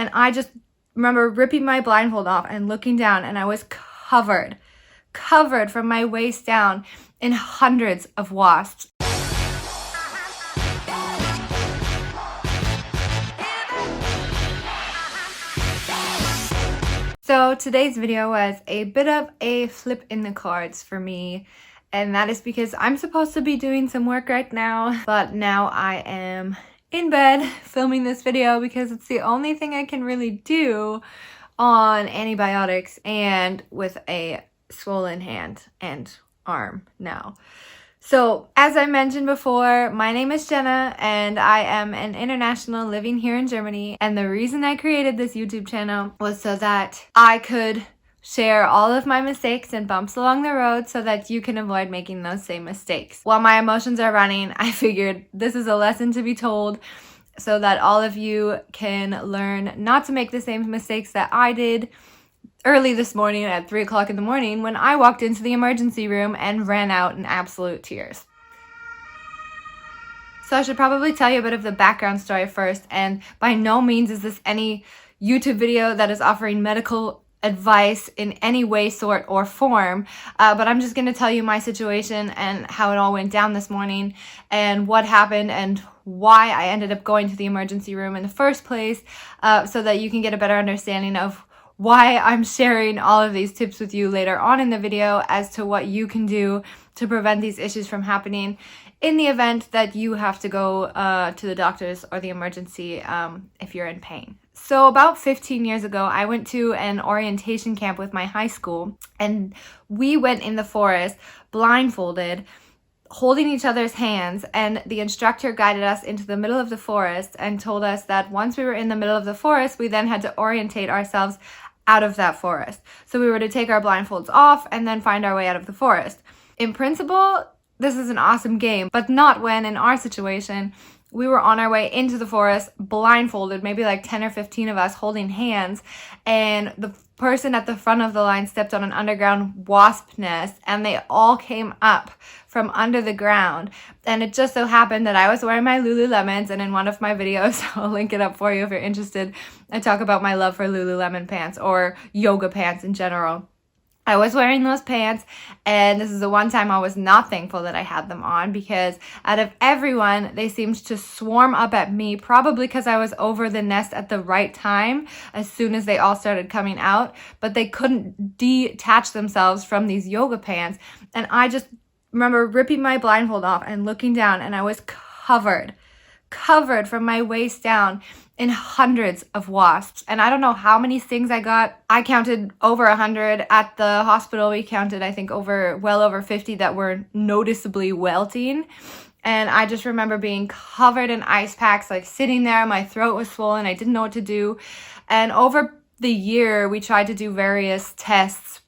And I just remember ripping my blindfold off and looking down, and I was covered from my waist down in hundreds of wasps. So today's video was a bit of a flip in the cards for me, and that is because I'm supposed to be doing some work right now, but now I am in bed filming this video because it's the only thing I can really do on antibiotics and with a swollen hand and arm now. So, as I mentioned before, my name is Jenna and I am an international living here in Germany. And the reason I created this YouTube channel was so that I could share all of my mistakes and bumps along the road so that you can avoid making those same mistakes. While my emotions are running, I figured this is a lesson to be told so that all of you can learn not to make the same mistakes that I did early this morning at 3 o'clock in the morning when I walked into the emergency room and ran out in absolute tears. So I should probably tell you a bit of the background story first, and by no means is this any YouTube video that is offering medical advice in any way, sort, or form, but I'm just going to tell you my situation and how it all went down this morning and what happened and why I ended up going to the emergency room in the first place, so that you can get a better understanding of why I'm sharing all of these tips with you later on in the video as to what you can do to prevent these issues from happening in the event that you have to go to the doctors or the emergency if you're in pain. So about 15 years ago, I went to an orientation camp with my high school, and we went in the forest blindfolded, holding each other's hands, and the instructor guided us into the middle of the forest and told us that once we were in the middle of the forest, we then had to orientate ourselves out of that forest. So we were to take our blindfolds off and then find our way out of the forest. In principle, this is an awesome game, but not when in our situation, we were on our way into the forest blindfolded, maybe like 10 or 15 of us holding hands, and the person at the front of the line stepped on an underground wasp nest and they all came up from under the ground. And it just so happened that I was wearing my Lululemons, and in one of my videos, I'll link it up for you if you're interested, I talk about my love for Lululemon pants or yoga pants in general. I was wearing those pants, and this is the one time I was not thankful that I had them on, because out of everyone, they seemed to swarm up at me, probably because I was over the nest at the right time as soon as they all started coming out, but they couldn't detach themselves from these yoga pants. And I just remember ripping my blindfold off and looking down, and I was covered from my waist down in hundreds of wasps. And I don't know how many stings I got. I counted over 100. At the hospital, we counted, I think, well over 50 that were noticeably welting. And I just remember being covered in ice packs, like sitting there, my throat was swollen, I didn't know what to do. And over the year, we tried to do various tests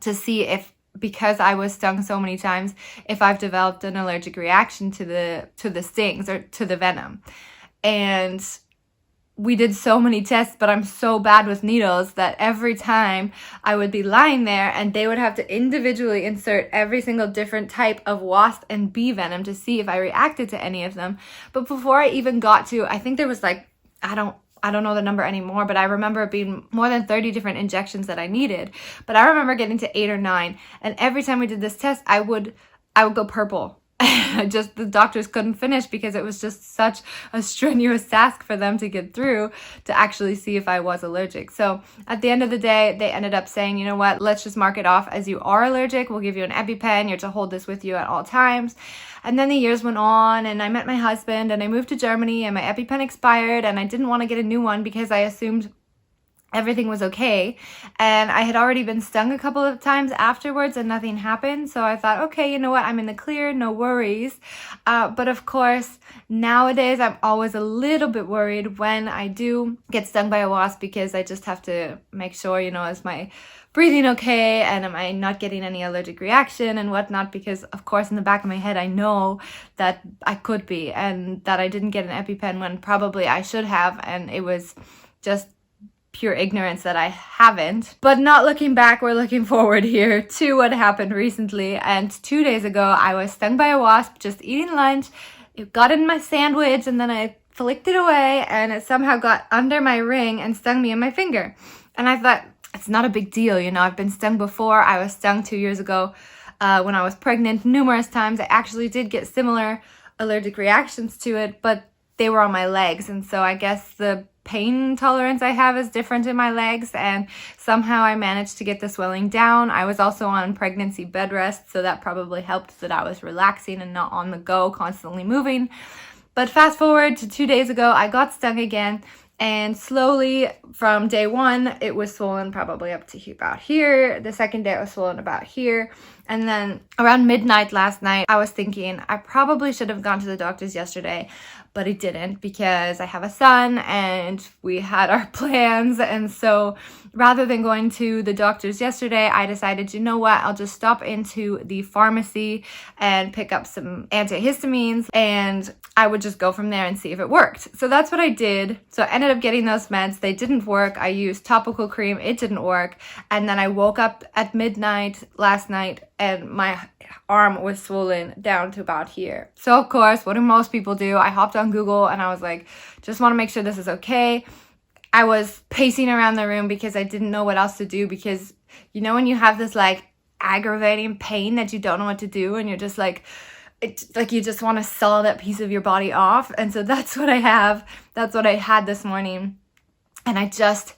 to see if, because I was stung so many times, if I've developed an allergic reaction to the stings or to the venom. And we did so many tests, but I'm so bad with needles that every time I would be lying there and they would have to individually insert every single different type of wasp and bee venom to see if I reacted to any of them. But before I even got to, I think there was like, I don't know the number anymore, but I remember it being more than 30 different injections that I needed. But I remember getting to 8 or 9, and every time we did this test, I would go purple. The doctors couldn't finish because it was just such a strenuous task for them to get through to actually see if I was allergic. So at the end of the day, they ended up saying, you know what, let's just mark it off as you are allergic. We'll give you an EpiPen. You're to hold this with you at all times. And then the years went on, and I met my husband, and I moved to Germany, and my EpiPen expired, and I didn't want to get a new one because I assumed everything was okay. And I had already been stung a couple of times afterwards and nothing happened. So I thought, okay, you know what? I'm in the clear, no worries. But of course, nowadays I'm always a little bit worried when I do get stung by a wasp, because I just have to make sure, is my breathing okay, and am I not getting any allergic reaction and whatnot, because of course in the back of my head I know that I could be, and that I didn't get an EpiPen when probably I should have, and it was just pure ignorance that I haven't. But not looking back, we're looking forward here to what happened recently. And 2 days ago I was stung by a wasp just eating lunch. It got in my sandwich, and then I flicked it away and it somehow got under my ring and stung me in my finger. And I thought, it's not a big deal, you know, I've been stung before. I was stung 2 years ago when I was pregnant numerous times. I actually did get similar allergic reactions to it, but they were on my legs. And so I guess the pain tolerance I have is different in my legs, and somehow I managed to get the swelling down. I was also on pregnancy bed rest, so that probably helped that I was relaxing and not on the go, constantly moving. But fast forward to 2 days ago, I got stung again, and slowly from day one, it was swollen probably up to about here. The second day, it was swollen about here. And then around midnight last night, I was thinking I probably should have gone to the doctor's yesterday, but I didn't because I have a son and we had our plans. And so rather than going to the doctor's yesterday, I decided, you know what, I'll just stop into the pharmacy and pick up some antihistamines and I would just go from there and see if it worked. So that's what I did. So I ended up getting those meds. They didn't work. I used topical cream. It didn't work. And then I woke up at midnight last night and my arm was swollen down to about here. So of course, what do most people do? I hopped on Google and I was like, just want to make sure this is okay. I was pacing around the room because I didn't know what else to do, because you know when you have this like aggravating pain that you don't know what to do and you're just like, it's like you just want to saw that piece of your body off. And so that's what I have. That's what I had this morning. And I just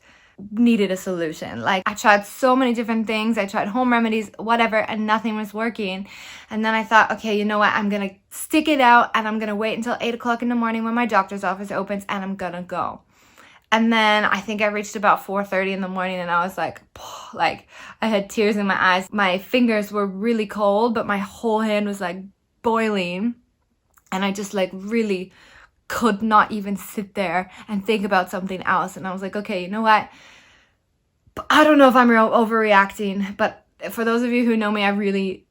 needed a solution. Like I tried so many different things. I tried home remedies, whatever, and nothing was working. And then I thought, okay, you know what? I'm going to stick it out and I'm going to wait until 8 o'clock in the morning when my doctor's office opens and I'm going to go. And then I think I reached about 4:30 in the morning and I was like I had tears in my eyes. My fingers were really cold, but my whole hand was like boiling. And I just like really could not even sit there and think about something else. And I was like, okay, you know what? I don't know if I'm overreacting, but for those of you who know me, I really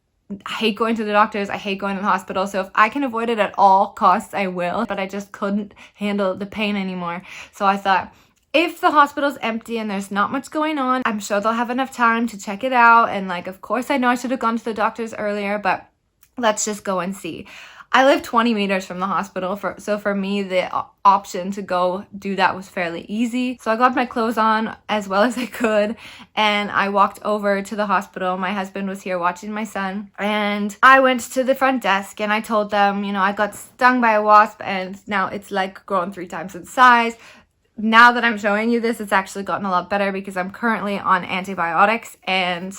hate going to the doctors. I hate going to the hospital. So if I can avoid it at all costs, I will. But I just couldn't handle the pain anymore. So I thought, if the hospital's empty and there's not much going on, I'm sure they'll have enough time to check it out. And like, of course, I know I should have gone to the doctors earlier, but let's just go and see. I live 20 meters from the hospital, so for me, the option to go do that was fairly easy. So I got my clothes on as well as I could, and I walked over to the hospital. My husband was here watching my son, and I went to the front desk, and I told them, you know, I got stung by a wasp, and now it's like grown 3 times in size. Now that I'm showing you this, it's actually gotten a lot better because I'm currently on antibiotics, and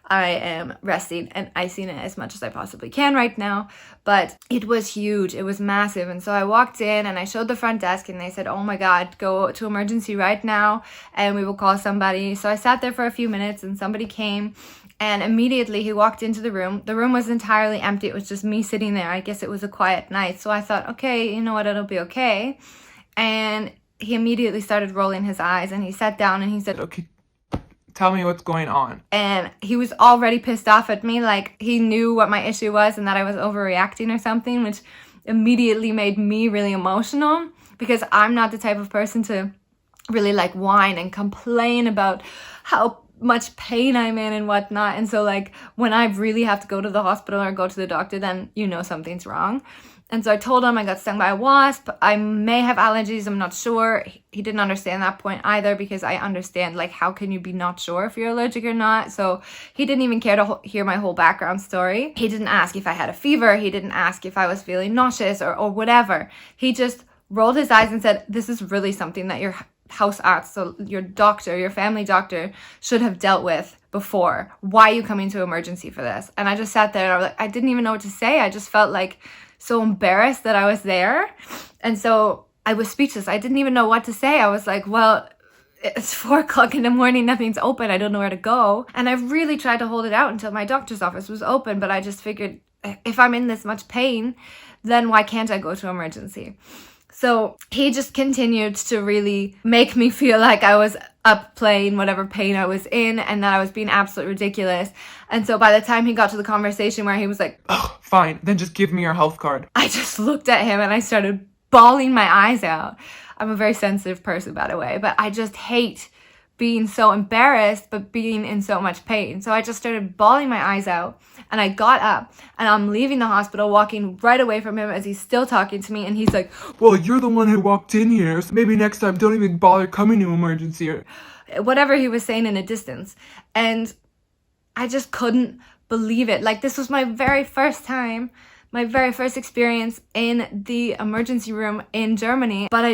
I am resting and icing it as much as I possibly can right now, but it was huge. It was massive. And so I walked in and I showed the front desk and they said, oh my God, go to emergency right now and we will call somebody. So I sat there for a few minutes and somebody came and immediately he walked into the room. The room was entirely empty. It was just me sitting there. I guess it was a quiet night. So I thought, okay, you know what, it'll be okay. And he immediately started rolling his eyes and he sat down and he said, okay, tell me what's going on. And he was already pissed off at me, like he knew what my issue was and that I was overreacting or something, which immediately made me really emotional because I'm not the type of person to really like whine and complain about how much pain I'm in and whatnot. And so like when I really have to go to the hospital or go to the doctor, then you know something's wrong. And so I told him I got stung by a wasp. I may have allergies. I'm not sure. He didn't understand that point either because I understand, like, how can you be not sure if you're allergic or not? So he didn't even care to hear my whole background story. He didn't ask if I had a fever. He didn't ask if I was feeling nauseous or whatever. He just rolled his eyes and said, this is really something that your house arts, so your doctor, your family doctor should have dealt with before. Why are you coming to emergency for this? And I just sat there and I was like, I didn't even know what to say. I just felt like so embarrassed that I was there. And so I was speechless. I didn't even know what to say. I was like, well, it's 4 o'clock in the morning. Nothing's open. I don't know where to go. And I really tried to hold it out until my doctor's office was open. But I just figured if I'm in this much pain, then why can't I go to emergency? So he just continued to really make me feel like I was up playing whatever pain I was in and that I was being absolutely ridiculous. And so by the time he got to the conversation where he was like, oh, fine, then just give me your health card. I just looked at him and I started bawling my eyes out. I'm a very sensitive person, by the way, but I just hate being so embarrassed, but being in so much pain. So I just started bawling my eyes out, and I got up, and I'm leaving the hospital, walking right away from him as he's still talking to me, and he's like, Well, you're the one who walked in here, so maybe next time don't even bother coming to emergency. whatever he was saying in a distance. And I just couldn't believe it. Like, this was my very first time, my very first experience in the emergency room in Germany. But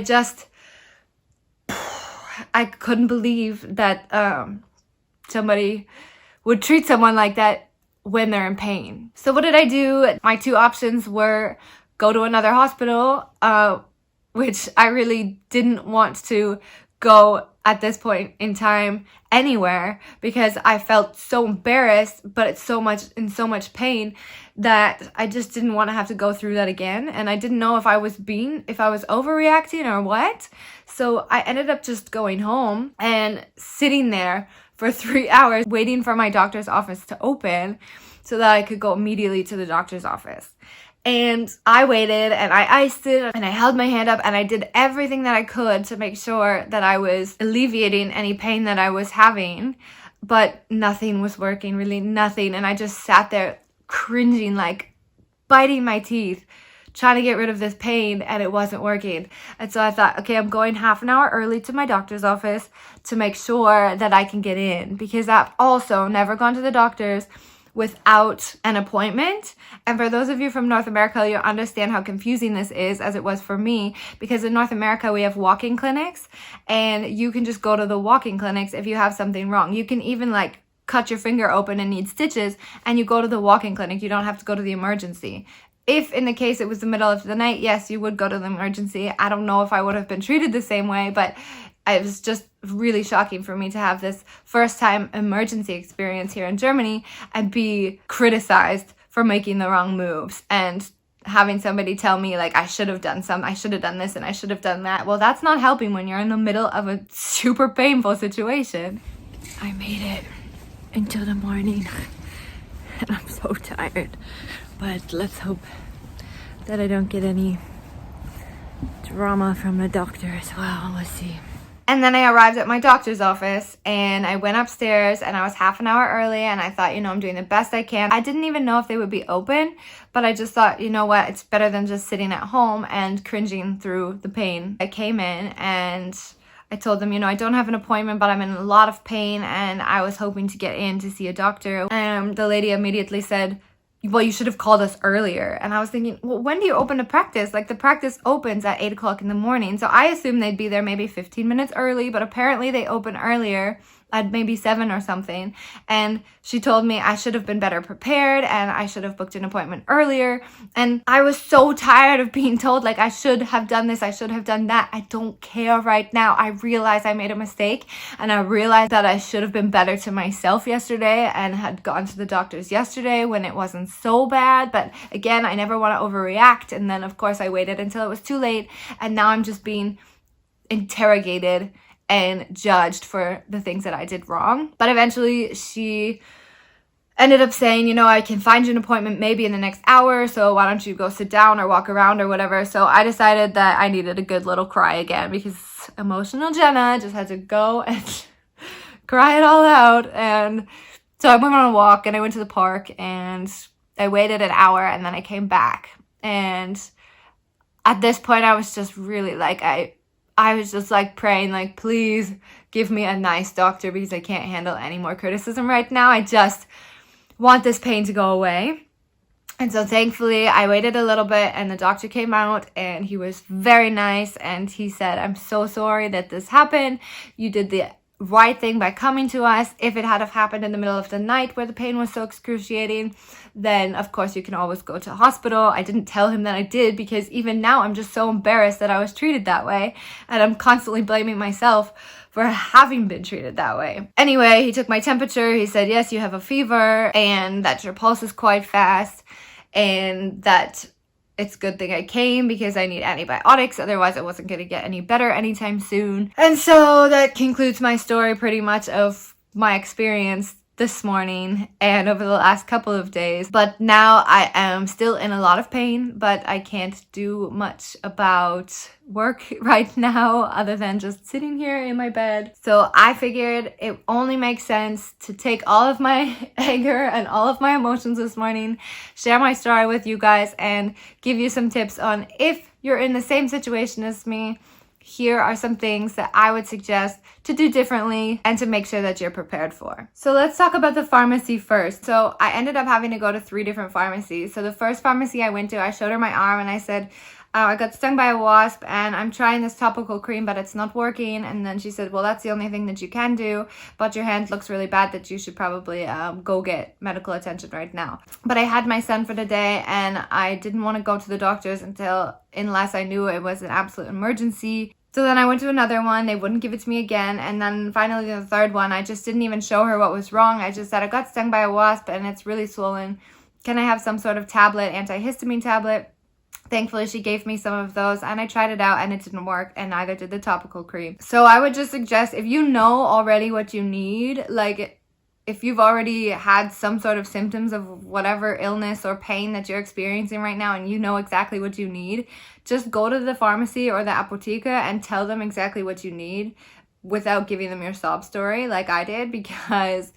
I couldn't believe that somebody would treat someone like that when they're in pain. So what did I do? My two options were go to another hospital, which I really didn't want to go at this point in time anywhere, because I felt so embarrassed, but it's in so much pain that I just didn't want to have to go through that again. And I didn't know if I was overreacting or what. So I ended up just going home and sitting there for 3 hours waiting for my doctor's office to open so that I could go immediately to the doctor's office. And I waited, and I iced it, and I held my hand up, and I did everything that I could to make sure that I was alleviating any pain that I was having, but nothing was working, really nothing. And I just sat there cringing, like biting my teeth, trying to get rid of this pain, and it wasn't working. And so I thought, okay, I'm going half an hour early to my doctor's office to make sure that I can get in, because I've also never gone to the doctor's without an appointment. And for those of you from North America, you'll understand how confusing this is, as it was for me, because in North America we have walk-in clinics, and you can just go to the walk-in clinics if you have something wrong. You can even like cut your finger open and need stitches, and you go to the walk-in clinic. You don't have to go to the emergency. If in the case it was the middle of the night, yes, you would go to the emergency. I don't know if I would have been treated the same way, but it was just really shocking for me to have this first time emergency experience here in Germany and be criticized for making the wrong moves and having somebody tell me like I should have done this and I should have done that. Well, that's not helping when you're in the middle of a super painful situation. I made it into the morning and I'm so tired, but let's hope that I don't get any drama from the doctor as well. Let's see. And then I arrived at my doctor's office, and I went upstairs, and I was half an hour early, and I thought, I'm doing the best I can. I didn't even know if they would be open, but I just thought, you know what, it's better than just sitting at home and cringing through the pain. I came in, and I told them, I don't have an appointment, but I'm in a lot of pain, and I was hoping to get in to see a doctor. And the lady immediately said, well, you should have called us earlier. And I was thinking, well, when do you open a practice? Like, the practice opens at 8 o'clock in the morning. So I assumed they'd be there maybe 15 minutes early, but apparently they open earlier at maybe 7 or something. And she told me I should have been better prepared and I should have booked an appointment earlier. And I was so tired of being told, like, I should have done this, I should have done that. I don't care right now. I realize I made a mistake, and I realized that I should have been better to myself yesterday and had gone to the doctors yesterday when it wasn't so bad. But again, I never want to overreact. And then, of course, I waited until it was too late. And now I'm just being interrogated and judged for the things that I did wrong. But eventually she ended up saying, I can find you an appointment maybe in the next hour, so why don't you go sit down or walk around or whatever. So I decided that I needed a good little cry again, because emotional Jenna just had to go and cry it all out. And so I went on a walk, and I went to the park, and I waited an hour, and then I came back. And at this point I was just really like, I was just like praying, like, please give me a nice doctor, because I can't handle any more criticism right now. I just want this pain to go away. And so thankfully I waited a little bit, and the doctor came out, and he was very nice. And he said, I'm so sorry that this happened. You did the right thing by coming to us. If it had have happened in the middle of the night where the pain was so excruciating, then of course you can always go to hospital. I didn't tell him that I did, because even now I'm just so embarrassed that I was treated that way, and I'm constantly blaming myself for having been treated that way. Anyway, he took my temperature. He said, yes, you have a fever, and that your pulse is quite fast, and that it's a good thing I came because I need antibiotics. Otherwise, I wasn't going to get any better anytime soon. And so that concludes my story pretty much of my experience this morning and over the last couple of days, but now I am still in a lot of pain, but I can't do much about work right now other than just sitting here in my bed. So I figured it only makes sense to take all of my anger and all of my emotions this morning, share my story with you guys, and give you some tips on if you're in the same situation as me. Here are some things that I would suggest to do differently and to make sure that you're prepared for. So let's talk about the pharmacy first. So I ended up having to go to 3 different pharmacies. So the first pharmacy I went to, I showed her my arm and I said, I got stung by a wasp and I'm trying this topical cream, but it's not working. And then she said, well, that's the only thing that you can do, but your hand looks really bad that you should probably go get medical attention right now. But I had my son for the day and I didn't want to go to the doctors unless I knew it was an absolute emergency. So then I went to another one, they wouldn't give it to me again, and then finally the third one, I just didn't even show her what was wrong. I just said, I got stung by a wasp and it's really swollen. Can I have some sort of tablet, antihistamine tablet? Thankfully, she gave me some of those and I tried it out and it didn't work, and neither did the topical cream. So I would just suggest, if you know already what you need, like if you've already had some sort of symptoms of whatever illness or pain that you're experiencing right now and you know exactly what you need, just go to the pharmacy or the apotheca and tell them exactly what you need without giving them your sob story like I did, because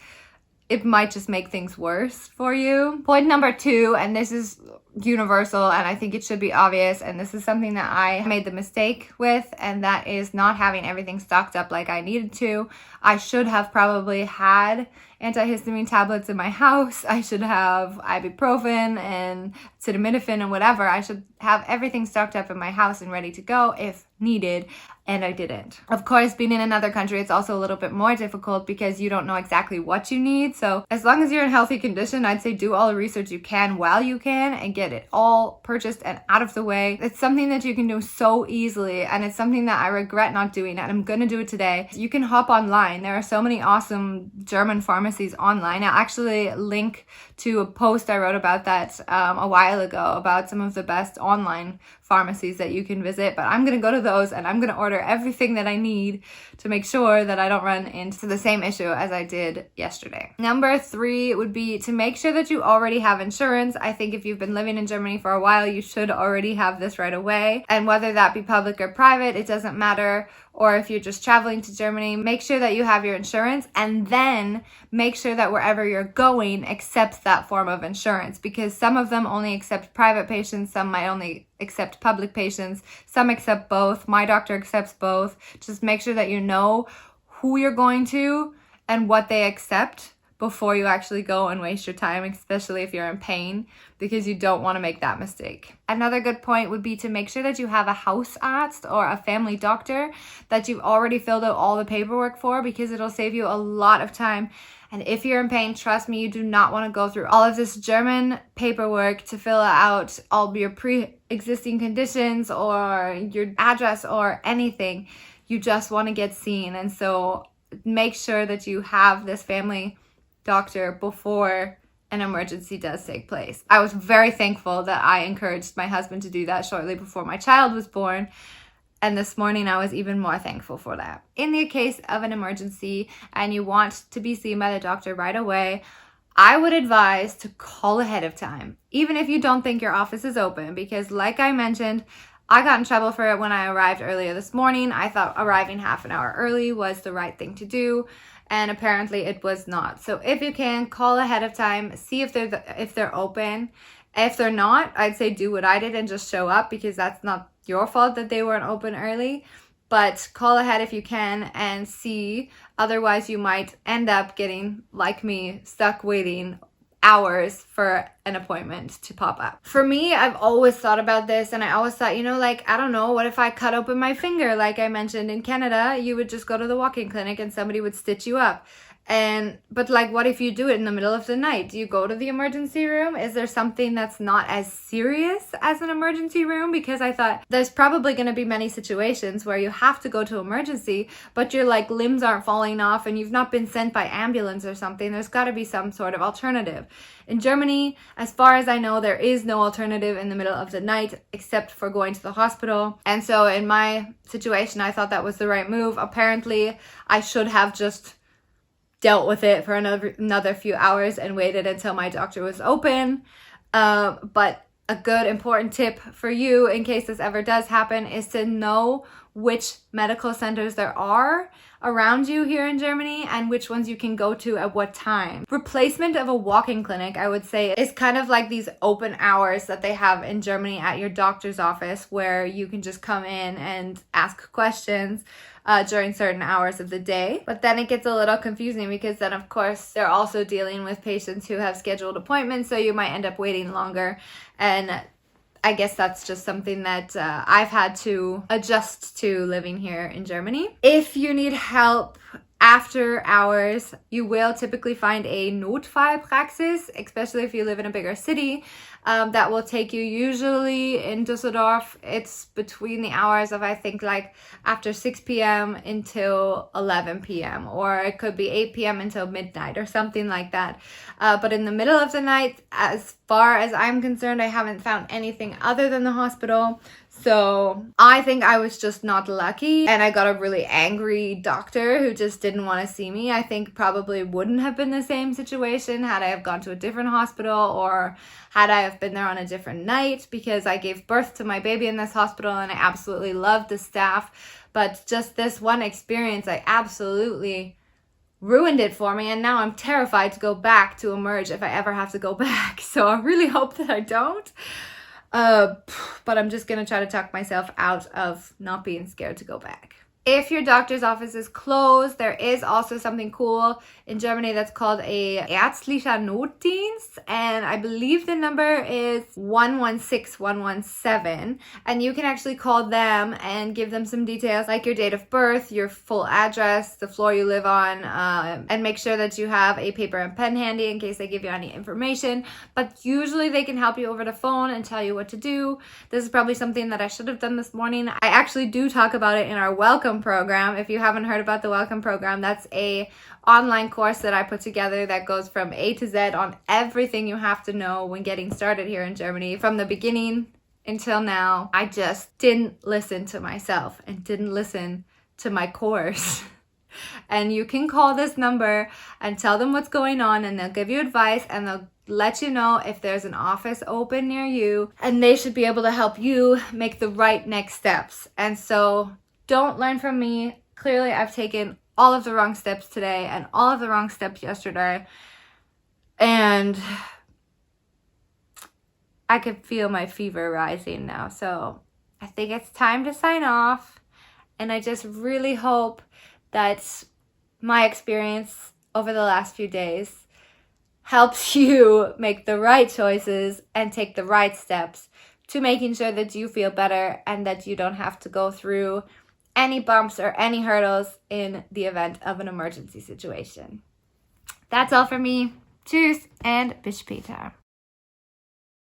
it might just make things worse for you. Point number 2, and this is universal and I think it should be obvious, and this is something that I made the mistake with, and that is not having everything stocked up like I needed to. I should have probably had antihistamine tablets in my house. I should have ibuprofen and acetaminophen and whatever. I should have everything stocked up in my house and ready to go if needed, and I didn't. Of course, being in another country, it's also a little bit more difficult because you don't know exactly what you need. So as long as you're in healthy condition, I'd say do all the research you can while you can and get it all purchased and out of the way. It's something that you can do so easily, and it's something that I regret not doing, and I'm gonna do it today. You can hop online. There are so many awesome German pharmacies online. I'll actually link to a post I wrote about that a while ago about some of the best online pharmacies that you can visit, but I'm gonna go to those and I'm gonna order everything that I need to make sure that I don't run into the same issue as I did yesterday. Number 3 would be to make sure that you already have insurance. I think if you've been living in Germany for a while, you should already have this right away, and whether that be public or private, it doesn't matter. Or if you're just traveling to Germany, make sure that you have your insurance, and then make sure that wherever you're going accepts that form of insurance, because some of them only accept private patients, some might only accept public patients, some accept both. My doctor accepts both. Just make sure that you know who you're going to and what they accept before you actually go and waste your time, especially if you're in pain, because you don't want to make that mistake. Another good point would be to make sure that you have a Hausarzt or a family doctor that you've already filled out all the paperwork for, because it'll save you a lot of time. And if you're in pain, trust me, you do not want to go through all of this German paperwork to fill out all your pre-existing conditions or your address or anything. You just want to get seen. And so make sure that you have this family doctor before an emergency does take place. I was very thankful that I encouraged my husband to do that shortly before my child was born. And this morning I was even more thankful for that. In the case of an emergency and you want to be seen by the doctor right away, I would advise to call ahead of time, even if you don't think your office is open, because like I mentioned, I got in trouble for it when I arrived earlier this morning. I thought arriving half an hour early was the right thing to do, and apparently it was not. So if you can, call ahead of time, see if they're open. If they're not, I'd say do what I did and just show up, because that's not your fault that they weren't open early. But call ahead if you can and see. Otherwise, you might end up getting, like me, stuck waiting hours for an appointment to pop up. For me, I've always thought about this, and I always thought, I don't know, what if I cut open my finger? Like I mentioned, in Canada, you would just go to the walk-in clinic and somebody would stitch you up. But what if you do it in the middle of the night? Do you go to the emergency room? Is there something that's not as serious as an emergency room? Because I thought there's probably going to be many situations where you have to go to emergency, but your limbs aren't falling off and you've not been sent by ambulance or something. There's got to be some sort of alternative. In Germany, as far as I know, there is no alternative in the middle of the night except for going to the hospital. And so in my situation, I thought that was the right move. Apparently, I should have just dealt with it for another few hours and waited until my doctor was open. But a good important tip for you in case this ever does happen is to know which medical centers there are around you here in Germany and which ones you can go to at what time. Replacement of a walk-in clinic, I would say, is kind of like these open hours that they have in Germany at your doctor's office where you can just come in and ask questions during certain hours of the day. But then it gets a little confusing because then of course they're also dealing with patients who have scheduled appointments, so you might end up waiting longer. And I guess that's just something that I've had to adjust to living here in Germany. If you need help after hours, you will typically find a Notfallpraxis, especially if you live in a bigger city. That will take you, usually in Düsseldorf, it's between the hours of, I think, like after 6 p.m. until 11 p.m. or it could be 8 p.m. until midnight or something like that. But in the middle of the night, as far as I'm concerned, I haven't found anything other than the hospital. So I think I was just not lucky and I got a really angry doctor who just didn't want to see me. I think probably wouldn't have been the same situation had I have gone to a different hospital or had I have been there on a different night, because I gave birth to my baby in this hospital and I absolutely loved the staff. But just this one experience, I absolutely ruined it for me, and now I'm terrified to go back to emerge if I ever have to go back. So I really hope that I don't. But I'm just gonna try to talk myself out of not being scared to go back. If your doctor's office is closed, there is also something cool in Germany that's called a ärztlicher Notdienst, and I believe the number is 116117, and you can actually call them and give them some details like your date of birth, your full address, the floor you live on, and make sure that you have a paper and pen handy in case they give you any information. But usually they can help you over the phone and tell you what to do. This is probably something that I should have done this morning. I actually do talk about it in our welcome program. If you haven't heard about the welcome program, that's a online course that I put together that goes from A to Z on everything you have to know when getting started here in Germany from the beginning until now. I just didn't listen to myself and didn't listen to my course. And you can call this number and tell them what's going on, and they'll give you advice and they'll let you know if there's an office open near you, and they should be able to help you make the right next steps. And so don't learn from me. Clearly, I've taken all of the wrong steps today and all of the wrong steps yesterday. And I could feel my fever rising now. So I think it's time to sign off. And I just really hope that my experience over the last few days helps you make the right choices and take the right steps to making sure that you feel better and that you don't have to go through any bumps or any hurdles in the event of an emergency situation. That's all for me. Tschüss and bis später.